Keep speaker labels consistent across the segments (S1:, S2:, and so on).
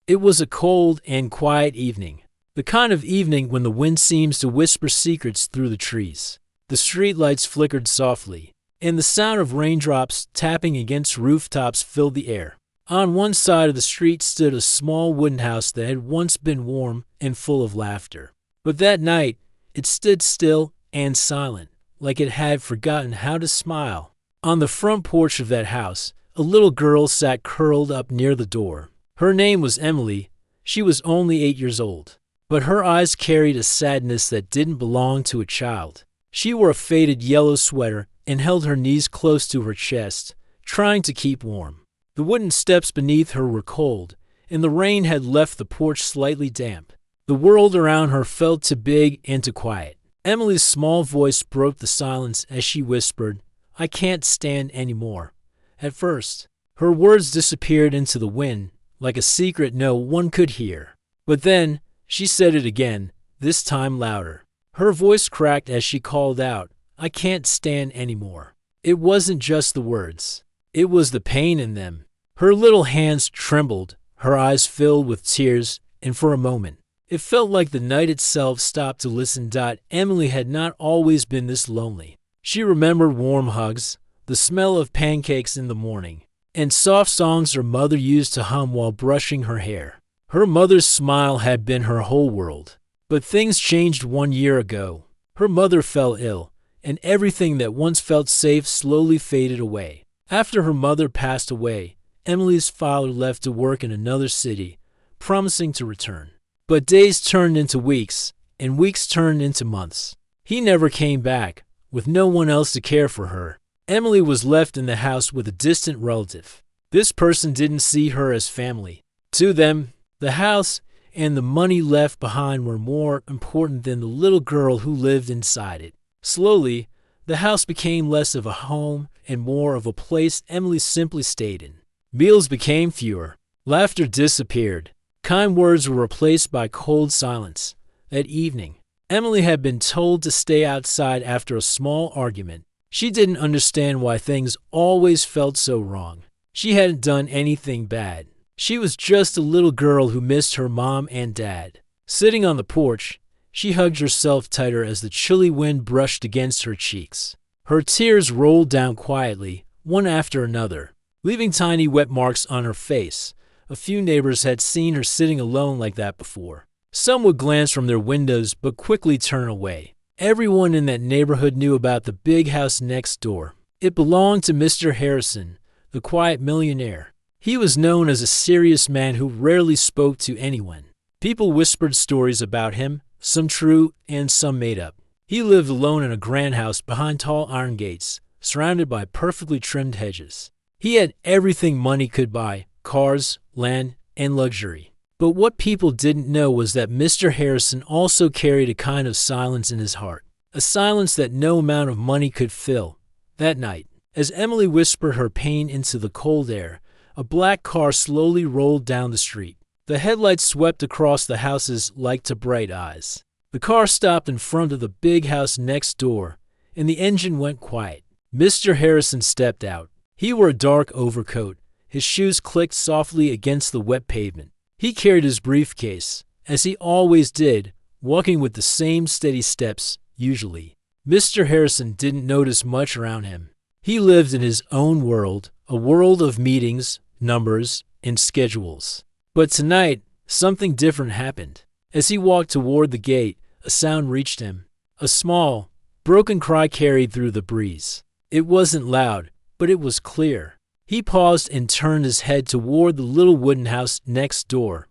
S1: It was a cold and quiet evening, the kind of evening when the wind seems to whisper secrets through the trees. The streetlights flickered softly, and the sound of raindrops tapping against rooftops filled the air. On one side of the street stood a small wooden house that had once been warm and full of laughter. But that night, it stood still and silent, like it had forgotten how to smile. On the front porch of that house, a little girl sat curled up near the door. Her name was Emily. She was only 8 years old, but her eyes carried a sadness that didn't belong to a child. She wore a faded yellow sweater and held her knees close to her chest, trying to keep warm. The wooden steps beneath her were cold, and the rain had left the porch slightly damp. The world around her felt too big and too quiet. Emily's small voice broke the silence as she whispered, "I can't stand anymore." At first, her words disappeared into the wind, like a secret no one could hear. But then, she said it again, this time louder. Her voice cracked as she called out, "I can't stand anymore." It wasn't just the words. It was the pain in them. Her little hands trembled, her eyes filled with tears, and for a moment, it felt like the night itself stopped to listen. Emily had not always been this lonely. She remembered warm hugs, the smell of pancakes in the morning, and soft songs her mother used to hum while brushing her hair. Her mother's smile had been her whole world. But things changed 1 year ago. Her mother fell ill, and everything that once felt safe slowly faded away. After her mother passed away, Emily's father left to work in another city, promising to return. But days turned into weeks, and weeks turned into months. He never came back, with no one else to care for her. Emily was left in the house with a distant relative. This person didn't see her as family. To them, the house and the money left behind were more important than the little girl who lived inside it. Slowly, the house became less of a home and more of a place Emily simply stayed in. Meals became fewer. Laughter disappeared. Kind words were replaced by cold silence. That evening, Emily had been told to stay outside after a small argument. She didn't understand why things always felt so wrong. She hadn't done anything bad. She was just a little girl who missed her mom and dad. Sitting on the porch, she hugged herself tighter as the chilly wind brushed against her cheeks. Her tears rolled down quietly, one after another, leaving tiny wet marks on her face. A few neighbors had seen her sitting alone like that before. Some would glance from their windows but quickly turn away. Everyone in that neighborhood knew about the big house next door. It belonged to Mr. Harrison, the quiet millionaire. He was known as a serious man who rarely spoke to anyone. People whispered stories about him, some true and some made up. He lived alone in a grand house behind tall iron gates, surrounded by perfectly trimmed hedges. He had everything money could buy: cars, land, and luxury. But what people didn't know was that Mr. Harrison also carried a kind of silence in his heart, a silence that no amount of money could fill. That night, as Emily whispered her pain into the cold air, a black car slowly rolled down the street. The headlights swept across the houses like two bright eyes. The car stopped in front of the big house next door, and the engine went quiet. Mr. Harrison stepped out. He wore a dark overcoat. His shoes clicked softly against the wet pavement. He carried his briefcase, as he always did, walking with the same steady steps, usually. Mr. Harrison didn't notice much around him. He lived in his own world, a world of meetings, numbers, and schedules. But tonight, something different happened. As he walked toward the gate, a sound reached him. A small, broken cry carried through the breeze. It wasn't loud, but it was clear. He paused and turned his head toward the little wooden house next door.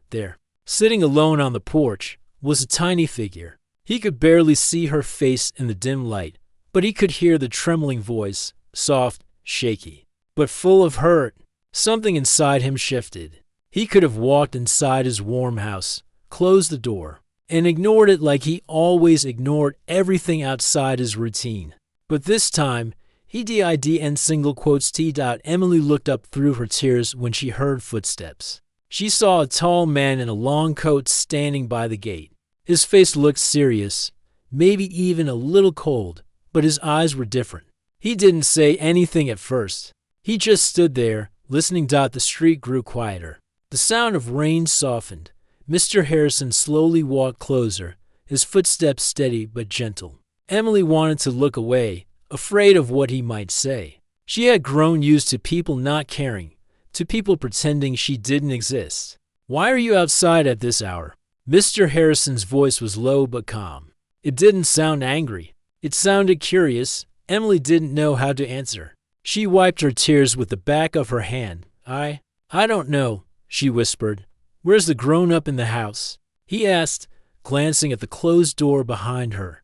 S1: There, sitting alone on the porch, was a tiny figure. He could barely see her face in the dim light, but he could hear the trembling voice, soft, shaky, but full of hurt. Something inside him shifted. He could have walked inside his warm house, closed the door, and ignored it like he always ignored everything outside his routine. But this time, he did in single quotes T. Emily looked up through her tears when she heard footsteps. She saw a tall man in a long coat standing by the gate. His face looked serious, maybe even a little cold, but his eyes were different. He didn't say anything at first. He just stood there, listening. The street grew quieter. The sound of rain softened. Mr. Harrison slowly walked closer, his footsteps steady but gentle. Emily wanted to look away, afraid of what he might say. She had grown used to people not caring, to people pretending she didn't exist. "Why are you outside at this hour?" Mr. Harrison's voice was low but calm. It didn't sound angry. It sounded curious. Emily didn't know how to answer. She wiped her tears with the back of her hand. I don't know," she whispered. "Where's the grown-up in the house?" he asked, glancing at the closed door behind her.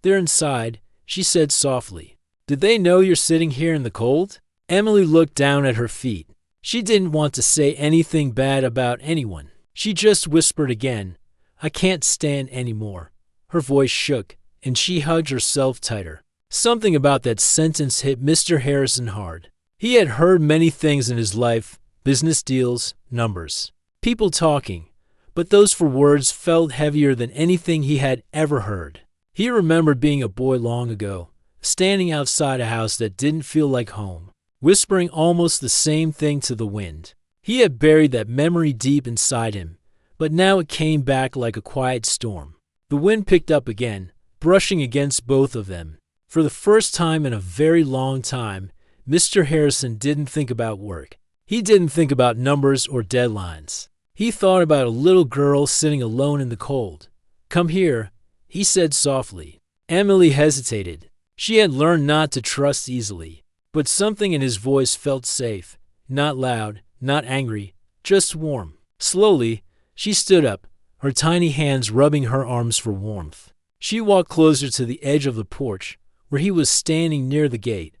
S1: "They're inside," she said softly. "Did they know you're sitting here in the cold?" Emily looked down at her feet. She didn't want to say anything bad about anyone. She just whispered again, "I can't stand anymore." Her voice shook, and she hugged herself tighter. Something about that sentence hit Mr. Harrison hard. He had heard many things in his life, business deals, numbers, people talking, but those four words felt heavier than anything he had ever heard. He remembered being a boy long ago, standing outside a house that didn't feel like home, whispering almost the same thing to the wind. He had buried that memory deep inside him, but now it came back like a quiet storm. The wind picked up again, brushing against both of them. For the first time in a very long time, Mr. Harrison didn't think about work. He didn't think about numbers or deadlines. He thought about a little girl sitting alone in the cold. "Come here," he said softly. Emily hesitated. She had learned not to trust easily, but something in his voice felt safe, not loud, not angry, just warm. Slowly, she stood up, her tiny hands rubbing her arms for warmth. She walked closer to the edge of the porch, where he was standing near the gate.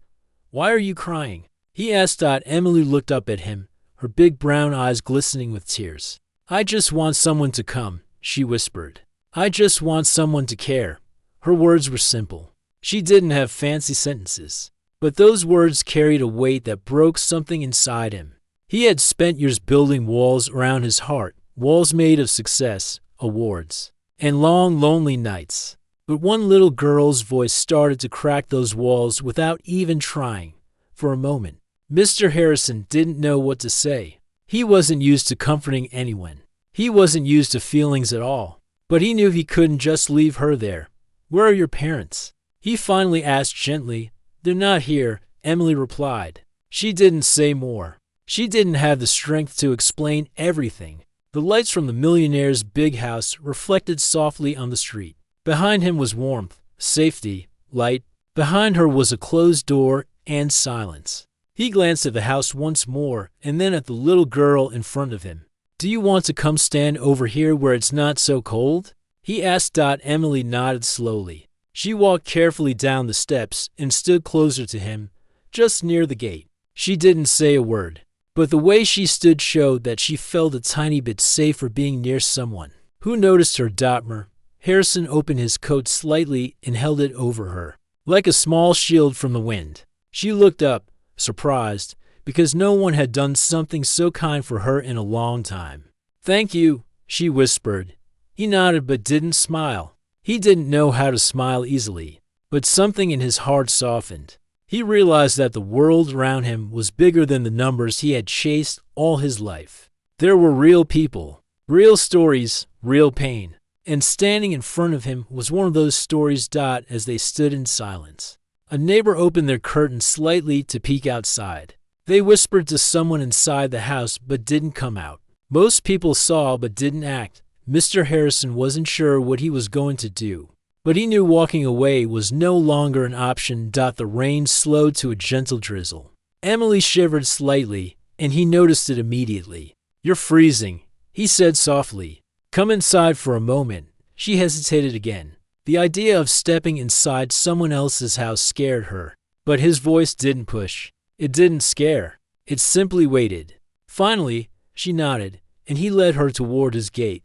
S1: "Why are you crying?" he asked. Emily looked up at him, her big brown eyes glistening with tears. "I just want someone to come," she whispered. "I just want someone to care." Her words were simple. She didn't have fancy sentences, but those words carried a weight that broke something inside him. He had spent years building walls around his heart, walls made of success, awards, and long, lonely nights. But one little girl's voice started to crack those walls without even trying. For a moment, Mr. Harrison didn't know what to say. He wasn't used to comforting anyone. He wasn't used to feelings at all. But he knew he couldn't just leave her there. "Where are your parents?" he finally asked gently. "They're not here," Emily replied. She didn't say more. She didn't have the strength to explain everything. The lights from the Millionaire's big house reflected softly on the street. Behind him was warmth, safety, light. Behind her was a closed door and silence. He glanced at the house once more and then at the little girl in front of him. "Do you want to come stand over here where it's not so cold?" he asked. Emily nodded slowly. She walked carefully down the steps and stood closer to him, just near the gate. She didn't say a word, but the way she stood showed that she felt a tiny bit safer being near someone who noticed her. Harrison opened his coat slightly and held it over her, like a small shield from the wind. She looked up, surprised, because no one had done something so kind for her in a long time. "Thank you," she whispered. He nodded but didn't smile. He didn't know how to smile easily, but something in his heart softened. He realized that the world around him was bigger than the numbers he had chased all his life. There were real people, real stories, real pain. And standing in front of him was one of those stories. As they stood in silence, a neighbor opened their curtain slightly to peek outside. They whispered to someone inside the house but didn't come out. Most people saw but didn't act. Mr. Harrison wasn't sure what he was going to do, but he knew walking away was no longer an option. The rain slowed to a gentle drizzle. Emily shivered slightly, and he noticed it immediately. "You're freezing," he said softly. "Come inside for a moment." She hesitated again. The idea of stepping inside someone else's house scared her, but his voice didn't push. It didn't scare. It simply waited. Finally, she nodded, and he led her toward his gate.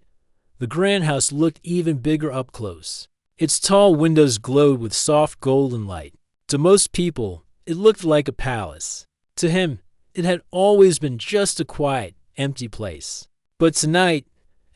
S1: The grand house looked even bigger up close. Its tall windows glowed with soft golden light. To most people, it looked like a palace. To him, it had always been just a quiet, empty place. But tonight,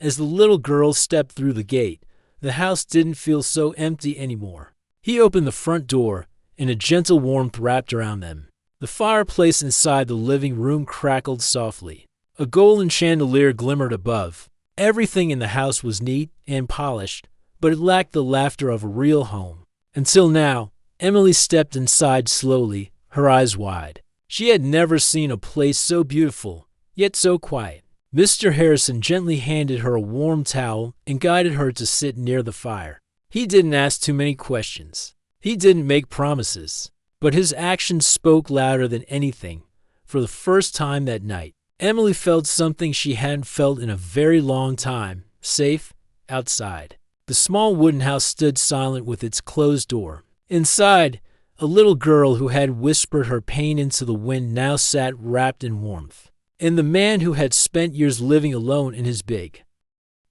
S1: as the little girl stepped through the gate, the house didn't feel so empty anymore. He opened the front door, and a gentle warmth wrapped around them. The fireplace inside the living room crackled softly. A golden chandelier glimmered above. Everything in the house was neat and polished, but it lacked the laughter of a real home. Until now, Emily stepped inside slowly, her eyes wide. She had never seen a place so beautiful, yet so quiet. Mr. Harrison gently handed her a warm towel and guided her to sit near the fire. He didn't ask too many questions. He didn't make promises. But his actions spoke louder than anything. For the first time that night, Emily felt something she hadn't felt in a very long time, safe outside. The small wooden house stood silent with its closed door. Inside, a little girl who had whispered her pain into the wind now sat wrapped in warmth. And the man who had spent years living alone in his big.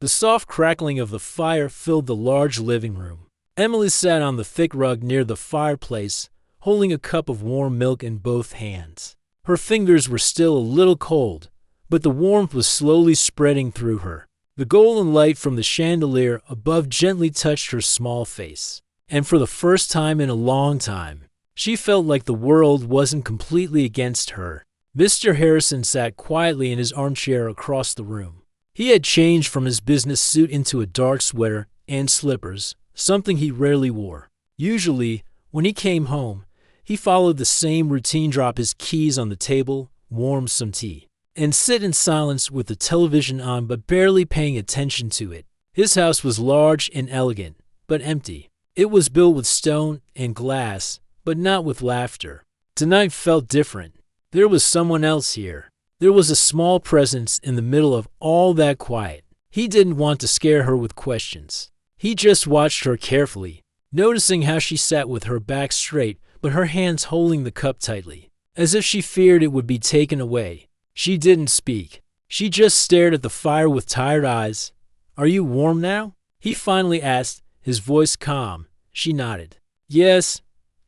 S1: The soft crackling of the fire filled the large living room. Emily sat on the thick rug near the fireplace, holding a cup of warm milk in both hands. Her fingers were still a little cold, but the warmth was slowly spreading through her. The golden light from the chandelier above gently touched her small face. And for the first time in a long time, she felt like the world wasn't completely against her. Mr. Harrison sat quietly in his armchair across the room. He had changed from his business suit into a dark sweater and slippers, something he rarely wore. Usually, when he came home, he followed the same routine: drop his keys on the table, warm some tea, and sit in silence with the television on but barely paying attention to it. His house was large and elegant, but empty. It was built with stone and glass, but not with laughter. Tonight felt different. There was someone else here. There was a small presence in the middle of all that quiet. He didn't want to scare her with questions. He just watched her carefully, noticing how she sat with her back straight but her hands holding the cup tightly, as if she feared it would be taken away. She didn't speak. She just stared at the fire with tired eyes. "Are you warm now?" he finally asked, his voice calm. She nodded. "Yes."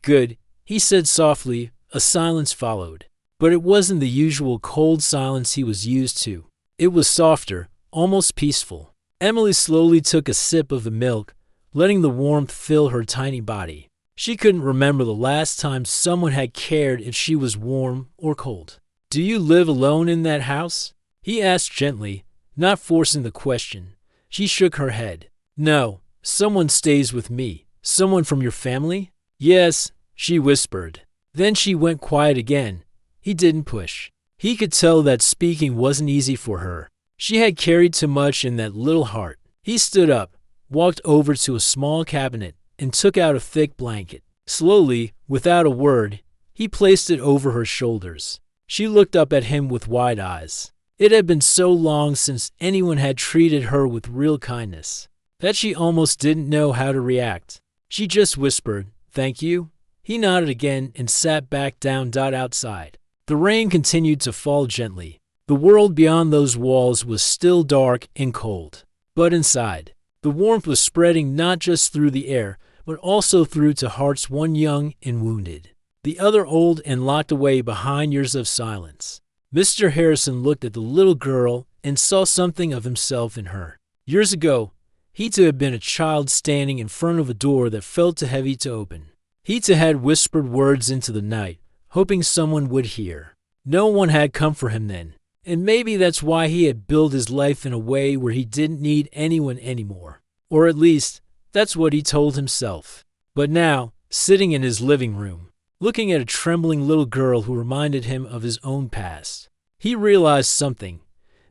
S1: "Good," he said softly. A silence followed. But it wasn't the usual cold silence he was used to. It was softer, almost peaceful. Emily slowly took a sip of the milk, letting the warmth fill her tiny body. She couldn't remember the last time someone had cared if she was warm or cold. "Do you live alone in that house?" he asked gently, not forcing the question. She shook her head. "No, someone stays with me." "Someone from your family?" "Yes," she whispered. Then she went quiet again. He didn't push. He could tell that speaking wasn't easy for her. She had carried too much in that little heart. He stood up, walked over to a small cabinet, and took out a thick blanket. Slowly, without a word, he placed it over her shoulders. She looked up at him with wide eyes. It had been so long since anyone had treated her with real kindness that she almost didn't know how to react. She just whispered, "Thank you." He nodded again and sat back down. Outside, the rain continued to fall gently. The world beyond those walls was still dark and cold. But inside, the warmth was spreading not just through the air, but also through to hearts, one young and wounded, the other old and locked away behind years of silence. Mr. Harrison looked at the little girl and saw something of himself in her. Years ago, he too had been a child standing in front of a door that felt too heavy to open. He too had whispered words into the night, hoping someone would hear. No one had come for him then, and maybe that's why he had built his life in a way where he didn't need anyone anymore. Or at least, that's what he told himself. But now, sitting in his living room, looking at a trembling little girl who reminded him of his own past, he realized something.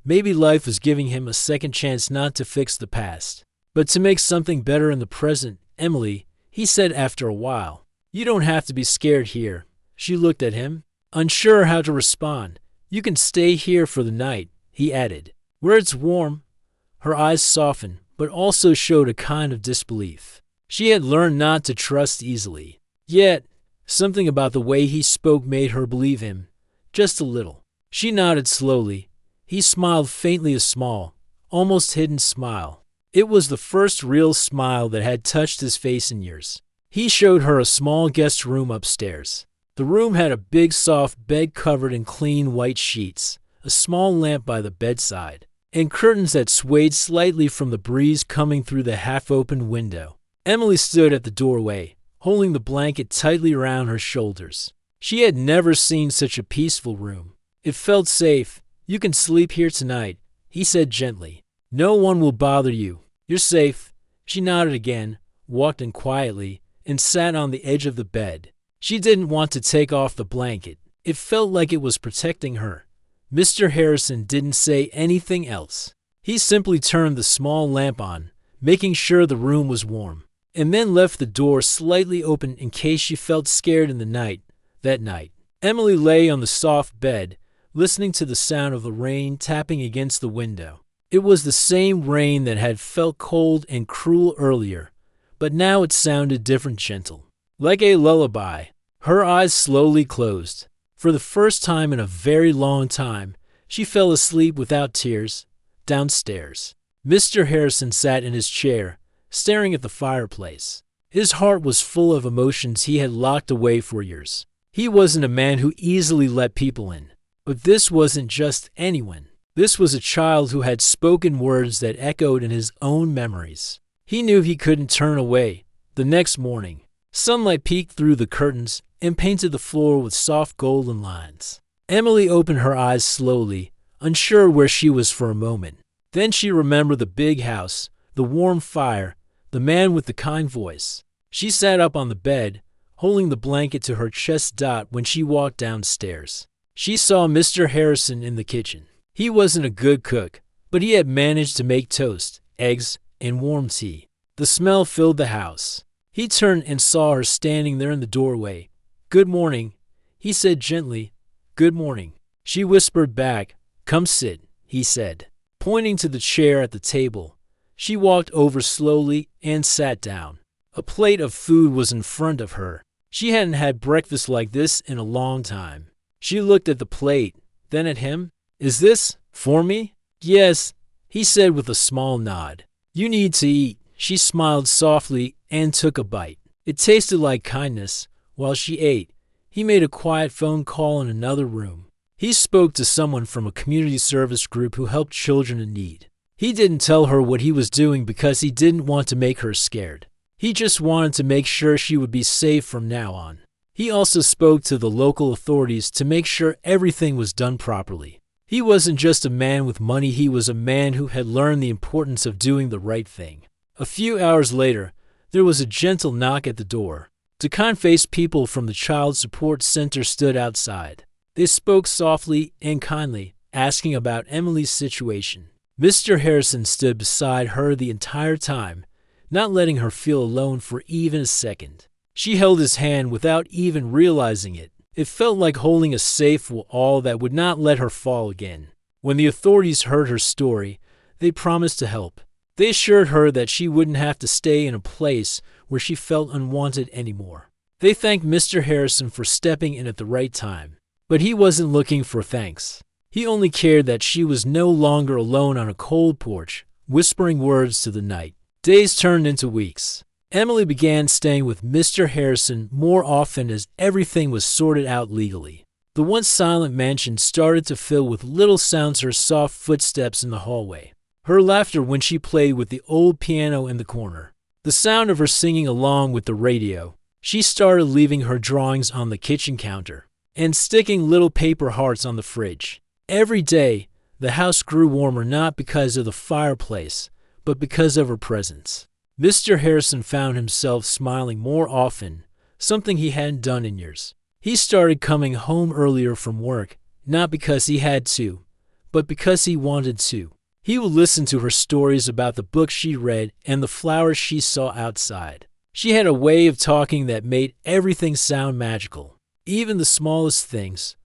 S1: Maybe life was giving him a second chance, not to fix the past, but to make something better in the present. "Emily," he said after a while, "you don't have to be scared here." She looked at him, unsure how to respond. "You can stay here for the night," he added, "where it's warm." Her eyes softened, but also showed a kind of disbelief. She had learned not to trust easily. Yet, something about the way he spoke made her believe him, just a little. She nodded slowly. He smiled faintly, a small, almost hidden smile. It was the first real smile that had touched his face in years. He showed her a small guest room upstairs. The room had a big soft bed covered in clean white sheets, a small lamp by the bedside, and curtains that swayed slightly from the breeze coming through the half-opened window. Emily stood at the doorway, holding the blanket tightly around her shoulders. She had never seen such a peaceful room. It felt safe, "You can sleep here tonight," he said gently. "No one will bother you. You're safe." She nodded again, walked in quietly, and sat on the edge of the bed. She didn't want to take off the blanket. It felt like it was protecting her. Mr. Harrison didn't say anything else. He simply turned the small lamp on, making sure the room was warm, and then left the door slightly open in case she felt scared in the night. That night, Emily lay on the soft bed, listening to the sound of the rain tapping against the window. It was the same rain that had felt cold and cruel earlier, but now it sounded different, gentle, like a lullaby. Her eyes slowly closed. For the first time in a very long time, she fell asleep without tears. Downstairs, Mr. Harrison sat in his chair, staring at the fireplace. His heart was full of emotions he had locked away for years. He wasn't a man who easily let people in. But this wasn't just anyone. This was a child who had spoken words that echoed in his own memories. He knew he couldn't turn away. The next morning, sunlight peeked through the curtains and painted the floor with soft golden lines. Emily opened her eyes slowly, unsure where she was for a moment. Then she remembered the big house, the warm fire, the man with the kind voice. She sat up on the bed, holding the blanket to her chest when she walked downstairs. She saw Mr. Harrison in the kitchen. He wasn't a good cook, but he had managed to make toast, eggs, and warm tea. The smell filled the house. He turned and saw her standing there in the doorway. "Good morning," he said gently. "Good morning." She whispered back. "Come sit," he said, pointing to the chair at the table. She walked over slowly and sat down. A plate of food was in front of her. She hadn't had breakfast like this in a long time. She looked at the plate, then at him. "Is this for me?" "Yes," he said with a small nod. "You need to eat." She smiled softly and took a bite. It tasted like kindness. While she ate, he made a quiet phone call in another room. He spoke to someone from a community service group who helped children in need. He didn't tell her what he was doing because he didn't want to make her scared. He just wanted to make sure she would be safe from now on. He also spoke to the local authorities to make sure everything was done properly. He wasn't just a man with money, he was a man who had learned the importance of doing the right thing. A few hours later, there was a gentle knock at the door. Two kind-faced people from the Child Support Center stood outside. They spoke softly and kindly, asking about Emily's situation. Mr. Harrison stood beside her the entire time, not letting her feel alone for even a second. She held his hand without even realizing it. It felt like holding a safe wall that would not let her fall again. When the authorities heard her story, they promised to help. They assured her that she wouldn't have to stay in a place where she felt unwanted anymore. They thanked Mr. Harrison for stepping in at the right time. But he wasn't looking for thanks. He only cared that she was no longer alone on a cold porch, whispering words to the night. Days turned into weeks. Emily began staying with Mr. Harrison more often as everything was sorted out legally. The once silent mansion started to fill with little sounds, her soft footsteps in the hallway, her laughter when she played with the old piano in the corner, the sound of her singing along with the radio. She started leaving her drawings on the kitchen counter and sticking little paper hearts on the fridge. Every day, the house grew warmer, not because of the fireplace, but because of her presence. Mr. Harrison found himself smiling more often, something he hadn't done in years. He started coming home earlier from work, not because he had to, but because he wanted to. He would listen to her stories about the books she read and the flowers she saw outside. She had a way of talking that made everything sound magical, even the smallest things.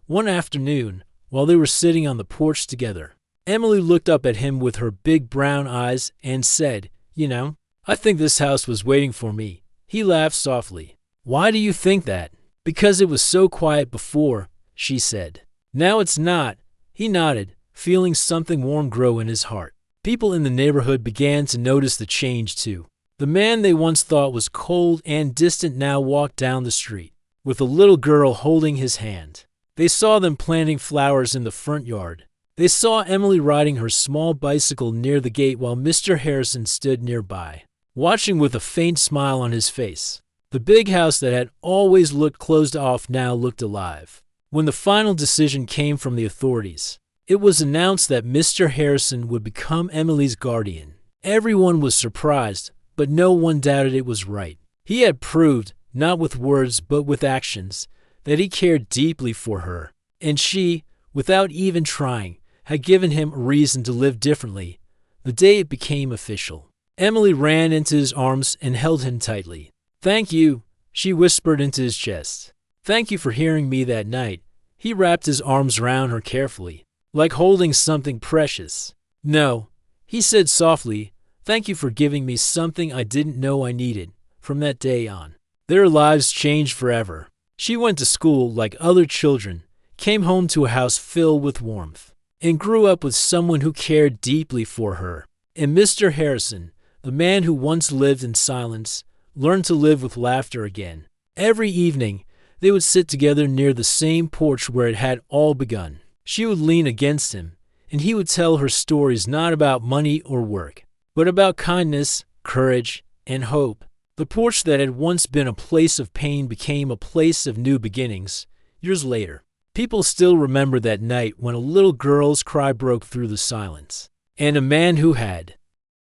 S1: One afternoon, while they were sitting on the porch together, Emily looked up at him with her big brown eyes and said, "You know, I think this house was waiting for me." He laughed softly. "Why do you think that?" "Because it was so quiet before," she said. "Now it's not." He nodded, feeling something warm grow in his heart. People in the neighborhood began to notice the change too. The man they once thought was cold and distant now walked down the street, with a little girl holding his hand. They saw them planting flowers in the front yard. They saw Emily riding her small bicycle near the gate while Mr. Harrison stood nearby, watching with a faint smile on his face. The big house that had always looked closed off now looked alive. When the final decision came from the authorities, It was announced that Mr. Harrison would become Emily's guardian. Everyone was surprised, but no one doubted it was right. He had proved, not with words but with actions, that he cared deeply for her, and she, without even trying, had given him a reason to live differently. The day it became official, Emily ran into his arms and held him tightly. "Thank you," she whispered into his chest. "Thank you for hearing me that night." He wrapped his arms round her carefully, like holding something precious. "No," he said softly, "thank you for giving me something I didn't know I needed." From that day on, their lives changed forever. She went to school like other children, came home to a house filled with warmth, and grew up with someone who cared deeply for her. And Mr. Harrison, the man who once lived in silence, learned to live with laughter again. Every evening, they would sit together near the same porch where it had all begun. She would lean against him, and he would tell her stories not about money or work, but about kindness, courage, and hope. The porch that had once been a place of pain became a place of new beginnings. Years later, people still remember that night when a little girl's cry broke through the silence, and a man who had